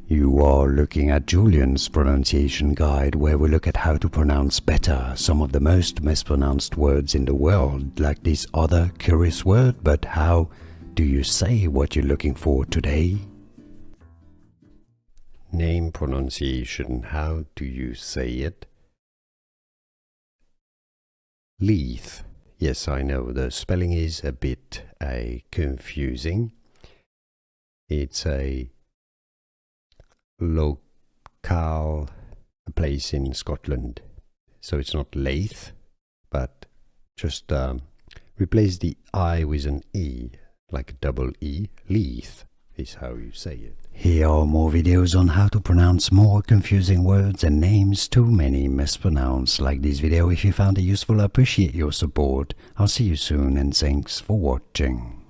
You are looking at Julian's pronunciation guide, where we look at how to pronounce better some of the most mispronounced words in the world, like this other curious word. But how do you say what you're looking for today? Name pronunciation. How do you say it? Leith. Yes, I know the spelling is a bit confusing. It's a locale, a place in Scotland. So it's not Leith, but just replace the I with an E, like a double E. Leith is how you say it. Here are more videos on how to pronounce more confusing words and names too many mispronounced. Like this video if you found it useful. I appreciate your support. I'll see you soon and thanks for watching.